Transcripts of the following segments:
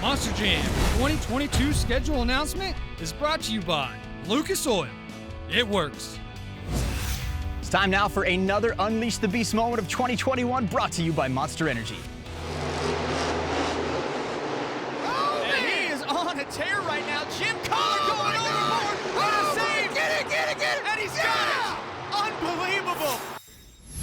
Monster Jam 2022 schedule announcement is brought to you by Lucas Oil. It works. It's time now for another Unleash the Beast moment of 2021, brought to you by Monster Energy. Oh, and he is on a tear right now. Jim Collar going overboard. What a save! Get it! And he's got it! Unbelievable!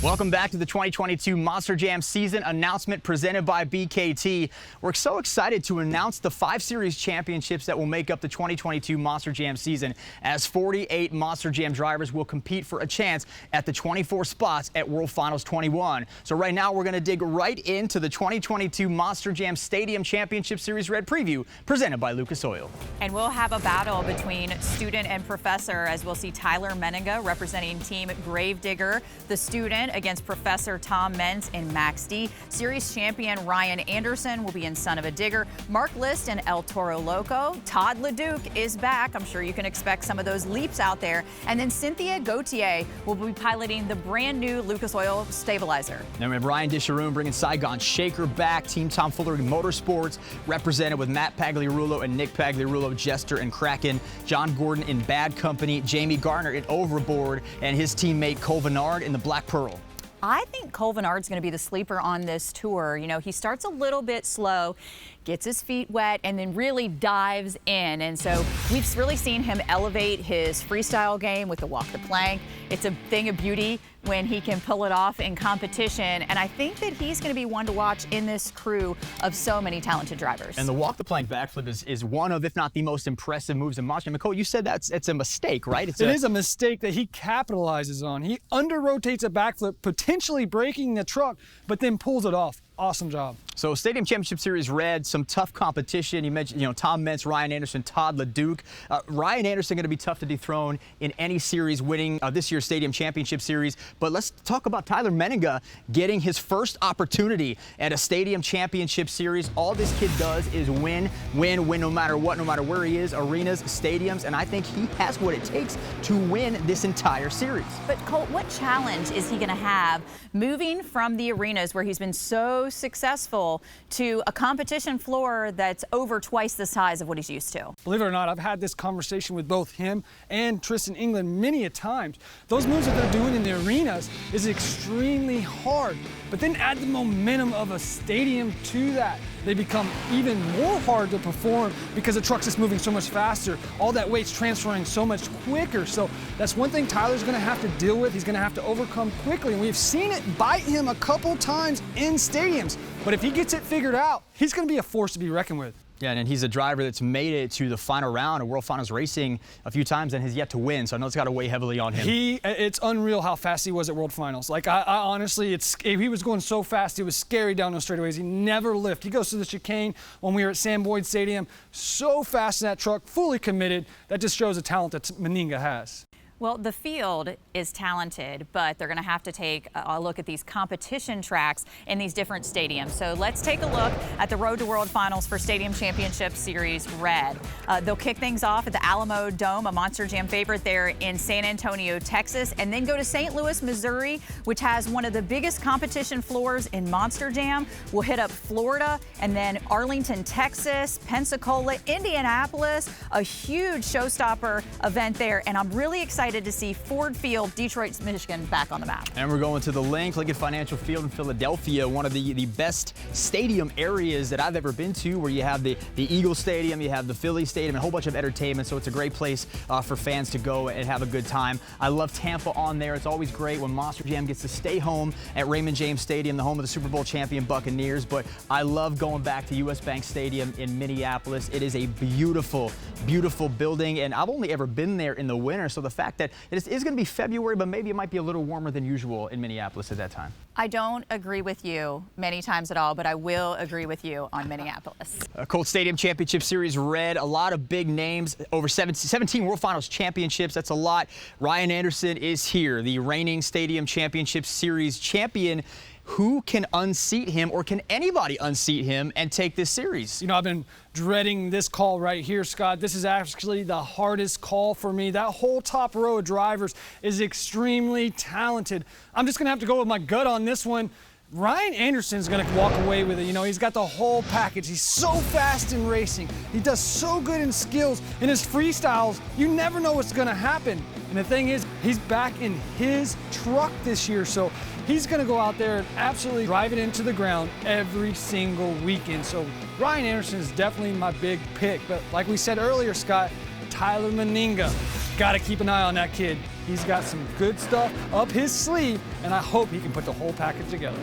Welcome back to the 2022 Monster Jam season announcement presented by BKT. We're so excited to announce the 5 series championships that will make up the 2022 Monster Jam season, as 48 Monster Jam drivers will compete for a chance at the 24 spots at World Finals 21. So right now we're going to dig right into the 2022 Monster Jam Stadium Championship Series Red preview presented by Lucas Oil. And we'll have a battle between student and professor, as we'll see Tyler Meninga representing Team Gravedigger, the student against Professor Tom Mentz in Max D. Series champion Ryan Anderson will be in Son of a Digger. Mark List and El Toro Loco. Todd LeDuc is back. I'm sure you can expect some of those leaps out there. And then Cynthia Gautier will be piloting the brand new Lucas Oil stabilizer. Now we have Ryan Disharoon bringing Saigon Shaker back. Team Tom Fuller Motorsports represented with Matt Pagliarulo and Nick Pagliarulo, Jester and Kraken. John Gordon in Bad Company. Jamie Garner in Overboard, and his teammate Cole Vennard in the Black Pearl. I think Cole Vennard's going to be the sleeper on this tour. You know, he starts a little bit slow, gets his feet wet, and then really dives in. And so we've really seen him elevate his freestyle game with the walk the plank. It's a thing of beauty when he can pull it off in competition. And I think that he's going to be one to watch in this crew of so many talented drivers. And the walk the plank backflip is one of, if not the most impressive moves in Monster Jam. Nicole, you said it's a mistake, right? It is a mistake that he capitalizes on. He under-rotates a backflip, potentially breaking the truck, but then pulls it off. Awesome job. So Stadium Championship Series Red, some tough competition. You mentioned, Tom Mentz, Ryan Anderson, Todd LeDuc. Ryan Anderson going to be tough to dethrone in any series, winning this year's Stadium Championship Series. But let's talk about Tyler Meninga getting his first opportunity at a Stadium Championship Series. All this kid does is win, no matter what, no matter where he is, arenas, stadiums, and I think he has what it takes to win this entire series. But Colt, what challenge is he going to have moving from the arenas where he's been so successful to a competition floor that's over twice the size of what he's used to? Believe it or not, I've had this conversation with both him and Tristan England many a times. Those moves that they're doing in the arenas is extremely hard, but then add the momentum of a stadium to that. They become even more hard to perform because the truck's just moving so much faster. All that weight's transferring so much quicker. So that's one thing Tyler's going to have to deal with. He's going to have to overcome quickly. And we've seen it bite him a couple times in stadiums. But if he gets it figured out, he's going to be a force to be reckoned with. Yeah, and he's a driver that's made it to the final round of World Finals racing a few times and has yet to win, so I know it's got to weigh heavily on him. It's unreal how fast he was at World Finals. Like, I honestly, he was going so fast, it was scary down those straightaways. He never lifted. He goes to the chicane when we were at Sam Boyd Stadium, so fast in that truck, fully committed. That just shows the talent that Meninga has. Well, the field is talented, but they're going to have to take a look at these competition tracks in these different stadiums. So let's take a look at the Road to World Finals for Stadium Championship Series Red. They'll kick things off at the Alamo Dome, a Monster Jam favorite there in San Antonio, Texas, and then go to St. Louis, Missouri, which has one of the biggest competition floors in Monster Jam. We'll hit up Florida, and then Arlington, Texas, Pensacola, Indianapolis, a huge showstopper event there, and I'm really excited to see Ford Field, Detroit, Michigan back on the map. And we're going to the Lincoln Financial Field in Philadelphia, one of the best stadium areas that I've ever been to, where you have the Eagle Stadium, you have the Philly Stadium, and a whole bunch of entertainment, so it's a great place for fans to go and have a good time. I love Tampa on there. It's always great when Monster Jam gets to stay home at Raymond James Stadium, the home of the Super Bowl champion Buccaneers, but I love going back to US Bank Stadium in Minneapolis. It is a beautiful, beautiful building, and I've only ever been there in the winter, so the fact that it is going to be February, but maybe it might be a little warmer than usual in Minneapolis at that time. I don't agree with you many times at all, but I will agree with you on Minneapolis. Colt Stadium Championship Series Red, a lot of big names, over 17 World Finals championships. That's a lot. Ryan Anderson is here, the reigning Stadium Championship Series champion. Who can unseat him, or can anybody unseat him and take this series? You know, I've been dreading this call right here, Scott. This is actually the hardest call for me. That whole top row of drivers is extremely talented. I'm just going to have to go with my gut on this one. Ryan Anderson's gonna walk away with it. You know, he's got the whole package. He's so fast in racing. He does so good in skills. In his freestyles, you never know what's gonna happen. And the thing is, he's back in his truck this year, so he's gonna go out there and absolutely drive it into the ground every single weekend. So Ryan Anderson is definitely my big pick. But like we said earlier, Scott, Tyler Meninga, gotta keep an eye on that kid. He's got some good stuff up his sleeve, and I hope he can put the whole package together.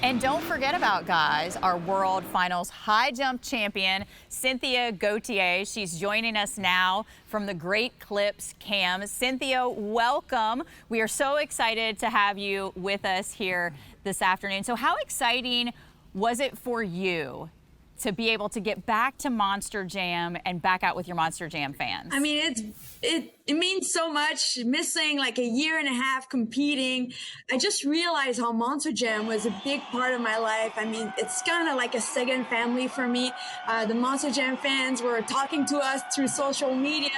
And don't forget about, guys, our World Finals high jump champion, Cynthia Gautier. She's joining us now from the Great Clips Cam. Cynthia, welcome. We are so excited to have you with us here this afternoon. So how exciting was it for you to be able to get back to Monster Jam and back out with your Monster Jam fans? I mean, it means so much. Missing like a year and a half competing, I just realized how Monster Jam was a big part of my life. I mean, it's kind of like a second family for me. The Monster Jam fans were talking to us through social media,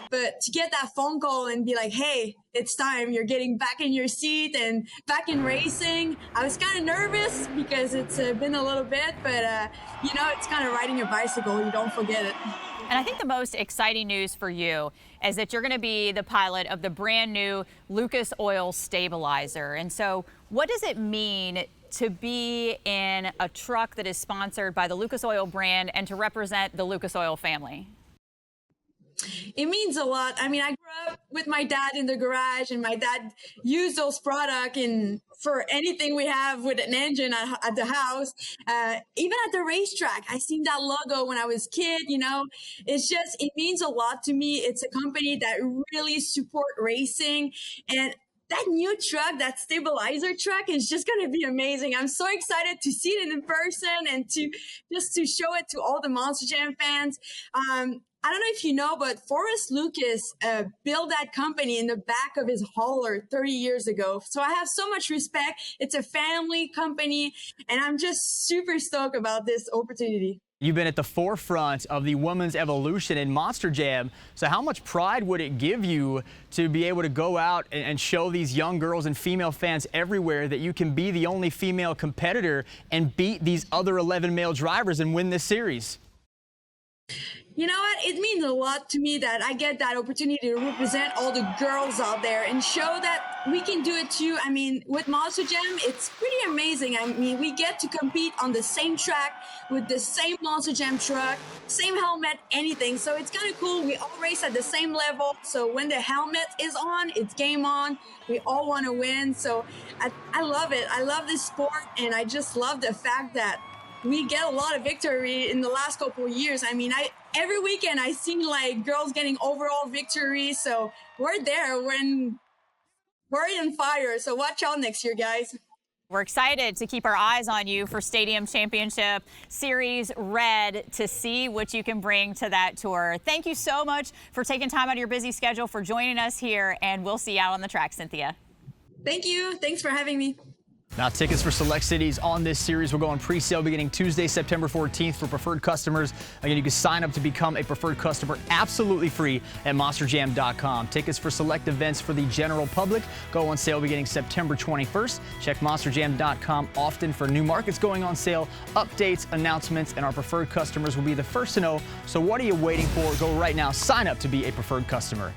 but to get that phone call and be like, hey, it's time, you're getting back in your seat and back in racing. I was kind of nervous because it's been a little bit, but you know, it's kind of riding a bicycle. You don't forget it. And I think the most exciting news for you is that you're going to be the pilot of the brand new Lucas Oil Stabilizer. And so what does it mean to be in a truck that is sponsored by the Lucas Oil brand and to represent the Lucas Oil family? It means a lot. I mean, I grew up with my dad in the garage, and my dad used those products for anything we have with an engine at the house. Even at the racetrack, I seen that logo when I was a kid. You know, it means a lot to me. It's a company that really support racing, and that new truck, that stabilizer truck, is just going to be amazing. I'm so excited to see it in person and to show it to all the Monster Jam fans. I don't know if you know, but Forrest Lucas built that company in the back of his hauler 30 years ago. So I have so much respect. It's a family company, and I'm just super stoked about this opportunity. You've been at the forefront of the women's evolution in Monster Jam. So how much pride would it give you to be able to go out and show these young girls and female fans everywhere that you can be the only female competitor and beat these other 11 male drivers and win this series? You know what? It means a lot to me that I get that opportunity to represent all the girls out there and show that we can do it too. I mean, with Monster Jam, it's pretty amazing. I mean, we get to compete on the same track with the same Monster Jam truck, same helmet, anything. So it's kind of cool. We all race at the same level. So when the helmet is on, it's game on. We all want to win. So I love it. I love this sport, and I just love the fact that we get a lot of victory in the last couple of years. I mean, every weekend I seen like girls getting overall victory. So we're there. We're in fire. So watch out next year, guys. We're excited to keep our eyes on you for Stadium Championship Series Red to see what you can bring to that tour. Thank you so much for taking time out of your busy schedule for joining us here, and we'll see you out on the track, Cynthia. Thank you. Thanks for having me. Now, tickets for select cities on this series will go on pre-sale beginning Tuesday, September 14th for preferred customers. Again, you can sign up to become a preferred customer absolutely free at monsterjam.com. Tickets for select events for the general public go on sale beginning September 21st. Check monsterjam.com often for new markets going on sale, updates, announcements, and our preferred customers will be the first to know. So what are you waiting for? Go right now. Sign up to be a preferred customer.